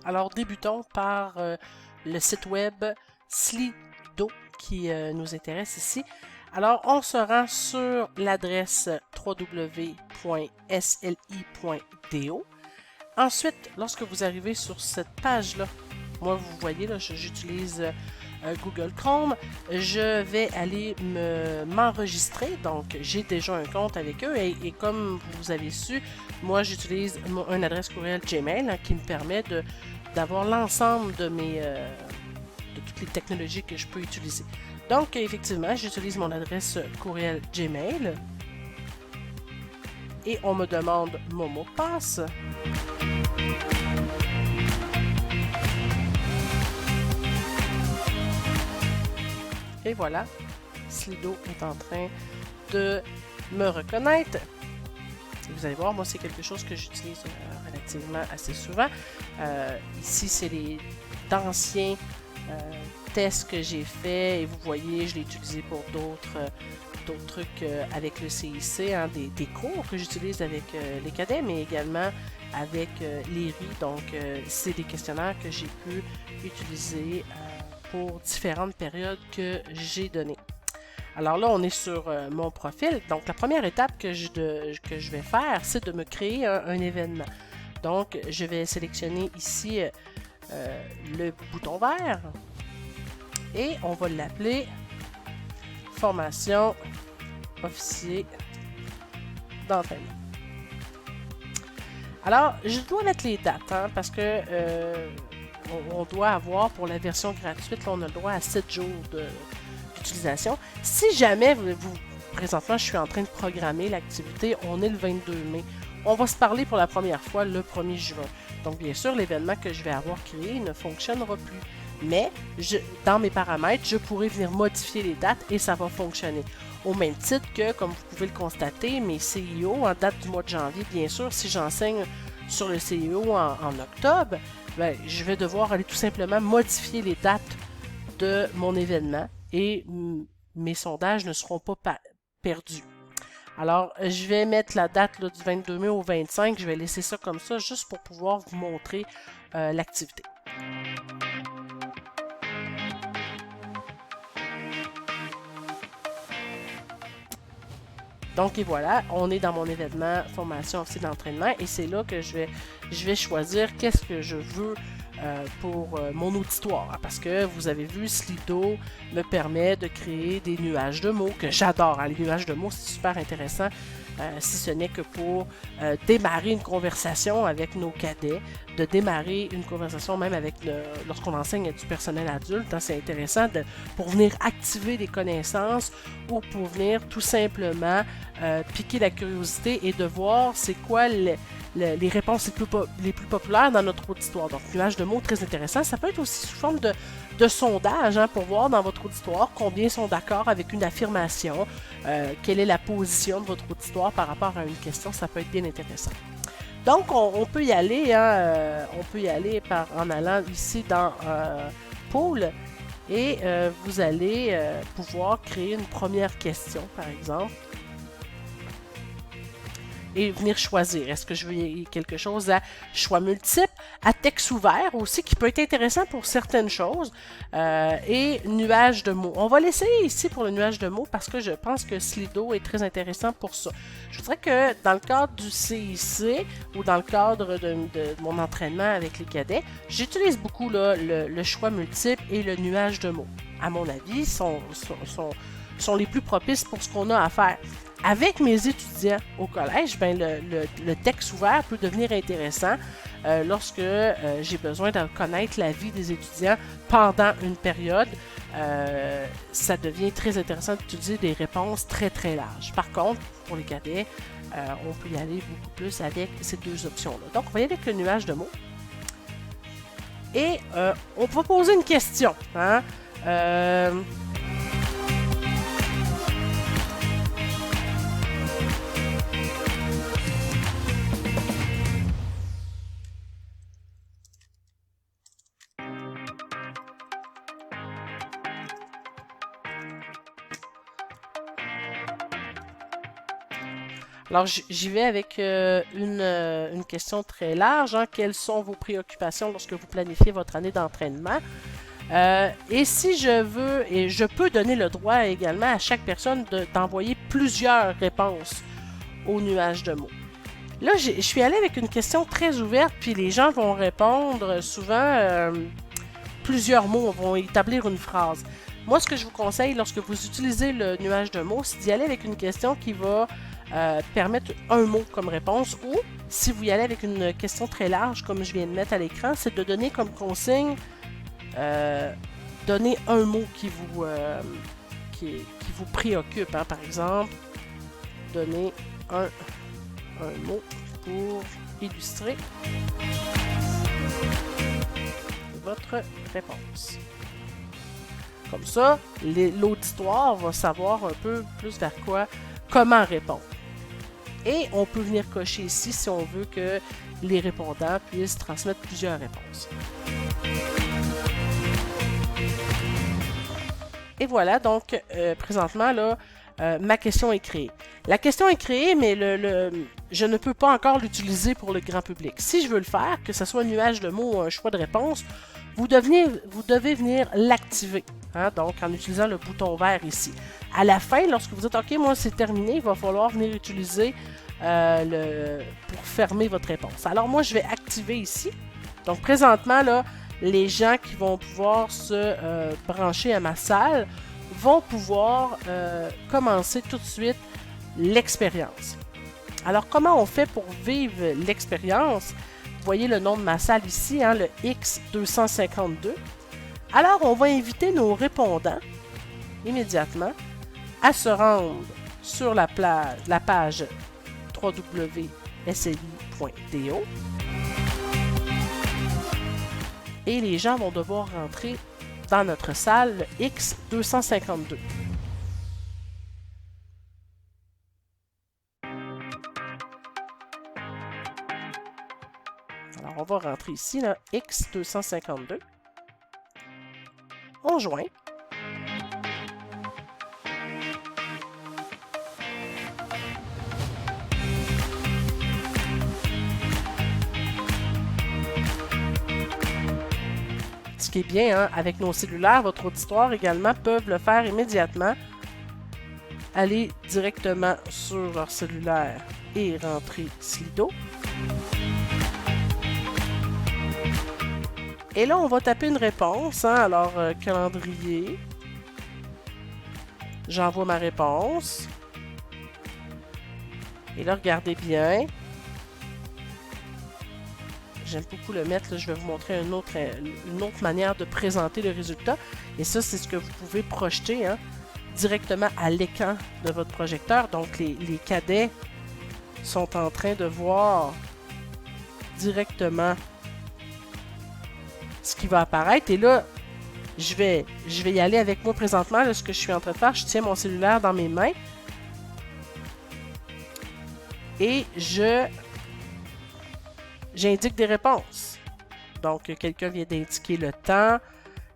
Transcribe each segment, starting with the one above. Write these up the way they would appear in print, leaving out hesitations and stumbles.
Alors, débutons par le site web Slido qui nous intéresse ici. Alors, on se rend sur l'adresse www.sli.do. Ensuite, lorsque vous arrivez sur cette page-là, moi, vous voyez, là, j'utilise Google Chrome. Je vais aller m'enregistrer. Donc, j'ai déjà un compte avec eux. Et comme vous avez su, moi, j'utilise une adresse courriel Gmail qui me permet d'avoir l'ensemble de toutes les technologies que je peux utiliser. Donc, effectivement, j'utilise mon adresse courriel Gmail. Et on me demande mon mot de passe. Et voilà, Slido est en train de me reconnaître. Vous allez voir, moi, c'est quelque chose que j'utilise relativement assez souvent. Ici, c'est les d'anciens tests que j'ai faits et vous voyez, je l'ai utilisé pour d'autres trucs avec le CIC, hein, des cours que j'utilise avec les cadets, mais également avec l'IRI. Donc, c'est des questionnaires que j'ai pu utiliser pour différentes périodes que j'ai données. Alors là, on est sur mon profil. Donc, la première étape que je vais faire, c'est de me créer un événement. Donc, je vais sélectionner ici le bouton vert et on va l'appeler Formation officier d'entraînement. Alors, je dois mettre les dates hein, parce que on doit avoir pour la version gratuite, là, on a le droit à 7 jours d'utilisation. Si jamais présentement, je suis en train de programmer l'activité, on est le 22 mai. On va se parler pour la première fois le 1er juin. Donc, bien sûr, l'événement que je vais avoir créé ne fonctionnera plus. Mais, dans mes paramètres, je pourrais venir modifier les dates et ça va fonctionner. Au même titre que, comme vous pouvez le constater, mes CIO en date du mois de janvier, bien sûr, si j'enseigne sur le CIO en octobre, ben, je vais devoir aller tout simplement modifier les dates de mon événement et mes sondages ne seront pas perdus. Alors, je vais mettre la date là, du 22 mai au 25. Je vais laisser ça comme ça juste pour pouvoir vous montrer l'activité. Donc, et voilà, on est dans mon événement formation officier d'entraînement et c'est là que je vais choisir qu'est-ce que je veux pour mon auditoire. Parce que vous avez vu, Slido me permet de créer des nuages de mots que j'adore. Hein. Les nuages de mots, c'est super intéressant. Si ce n'est que pour démarrer une conversation avec nos cadets, de démarrer une conversation même avec lorsqu'on enseigne du personnel adulte, hein, c'est intéressant pour venir activer des connaissances ou pour venir tout simplement piquer la curiosité et de voir c'est quoi les réponses les plus populaires dans notre auditoire. Donc, nuage de mots très intéressant. Ça peut être aussi sous forme de sondage hein, pour voir dans votre auditoire combien sont d'accord avec une affirmation, quelle est la position de votre auditoire par rapport à une question. Ça peut être bien intéressant. Donc, on peut y aller, hein, on peut y aller en allant ici dans Pool et vous allez pouvoir créer une première question, par exemple et venir choisir. Est-ce que je veux quelque chose à choix multiple, à texte ouvert aussi, qui peut être intéressant pour certaines choses, et nuage de mots. On va l'essayer ici pour le nuage de mots parce que je pense que Slido est très intéressant pour ça. Je voudrais que dans le cadre du CIC ou dans le cadre de mon entraînement avec les cadets, j'utilise beaucoup là, le choix multiple et le nuage de mots. À mon avis, sont les plus propices pour ce qu'on a à faire. Avec mes étudiants au collège, ben le texte ouvert peut devenir intéressant lorsque j'ai besoin de connaître la vie des étudiants pendant une période. Ça devient très intéressant d'utiliser des réponses très très larges. Par contre, pour les cadets, on peut y aller beaucoup plus avec ces deux options-là. Donc, on va y aller avec le nuage de mots. Et on va poser une question. Hein? Alors, j'y vais avec une question très large. Hein. Quelles sont vos préoccupations lorsque vous planifiez votre année d'entraînement? Et si je veux, et je peux donner le droit également à chaque personne d'envoyer plusieurs réponses au nuage de mots. Là, je suis allée avec une question très ouverte, puis les gens vont répondre souvent plusieurs mots, vont établir une phrase. Moi, ce que je vous conseille lorsque vous utilisez le nuage de mots, c'est d'y aller avec une question qui va permettre un mot comme réponse, ou si vous y allez avec une question très large, comme je viens de mettre à l'écran, c'est de donner comme consigne donner un mot qui vous préoccupe. Hein. Par exemple, donner un mot pour illustrer votre réponse. Comme ça, l'auditoire va savoir un peu plus vers comment répondre. Et on peut venir cocher ici si on veut que les répondants puissent transmettre plusieurs réponses. Et voilà, donc présentement, là, ma question est créée. La question est créée, mais je ne peux pas encore l'utiliser pour le grand public. Si je veux le faire, que ce soit un nuage de mots ou un choix de réponse, vous devez venir l'activer. Hein, donc, en utilisant le bouton vert ici. À la fin, lorsque vous dites « OK, moi, c'est terminé », il va falloir venir utiliser pour fermer votre réponse. Alors, moi, je vais activer ici. Donc, présentement, là, les gens qui vont pouvoir se brancher à ma salle vont pouvoir commencer tout de suite l'expérience. Alors, comment on fait pour vivre l'expérience? Vous voyez le nom de ma salle ici, hein, le X252. Alors, on va inviter nos répondants immédiatement à se rendre sur la page www.sli.do. Et les gens vont devoir rentrer dans notre salle X252. Alors, on va rentrer ici, là, X252. On joint. Ce qui est bien, hein, avec nos cellulaires, votre auditoire également peuvent le faire immédiatement. Aller directement sur leur cellulaire et rentrer Slido. Et là, on va taper une réponse. Hein, alors, calendrier. J'envoie ma réponse. Et là, regardez bien. J'aime beaucoup le mettre. Là, je vais vous montrer une autre manière de présenter le résultat. Et ça, c'est ce que vous pouvez projeter hein, directement à l'écran de votre projecteur. Donc, les cadets sont en train de voir directement ce qui va apparaître. Et là, je vais y aller avec moi présentement. Là, ce que je suis en train de faire, je tiens mon cellulaire dans mes mains. Et j'indique des réponses. Donc, quelqu'un vient d'indiquer le temps,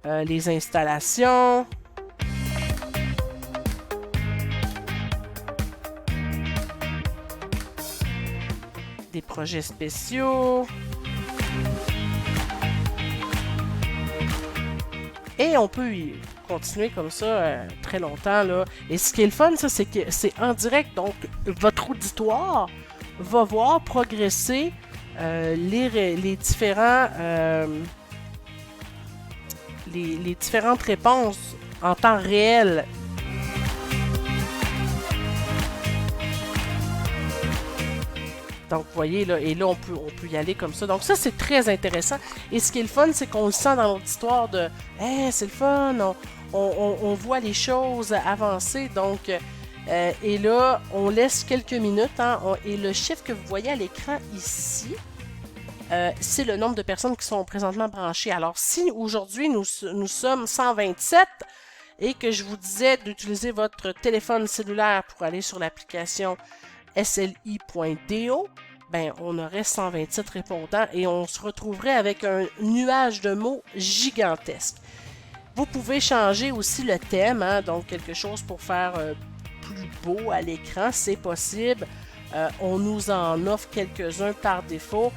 les installations. Des projets spéciaux. Et on peut y continuer comme ça très longtemps. Là. Et ce qui est le fun, ça, c'est que c'est en direct. Donc, votre auditoire va voir progresser les différentes réponses en temps réel. Donc, vous voyez, là, et là, on peut y aller comme ça. Donc, ça, c'est très intéressant. Et ce qui est le fun, c'est qu'on le sent dans notre histoire de « Hey, c'est le fun! » On voit les choses avancer. Donc, et là, on laisse quelques minutes. Hein, et le chiffre que vous voyez à l'écran ici, c'est le nombre de personnes qui sont présentement branchées. Alors, si aujourd'hui, nous sommes 127 et que je vous disais d'utiliser votre téléphone cellulaire pour aller sur l'application sli.do, ben, on aurait 127 répondants et on se retrouverait avec un nuage de mots gigantesque. Vous pouvez changer aussi le thème, hein, donc quelque chose pour faire plus beau à l'écran, c'est possible. On nous en offre quelques-uns par défaut.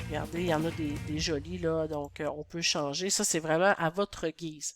Regardez, il y en a des jolis là, donc on peut changer. Ça, c'est vraiment à votre guise.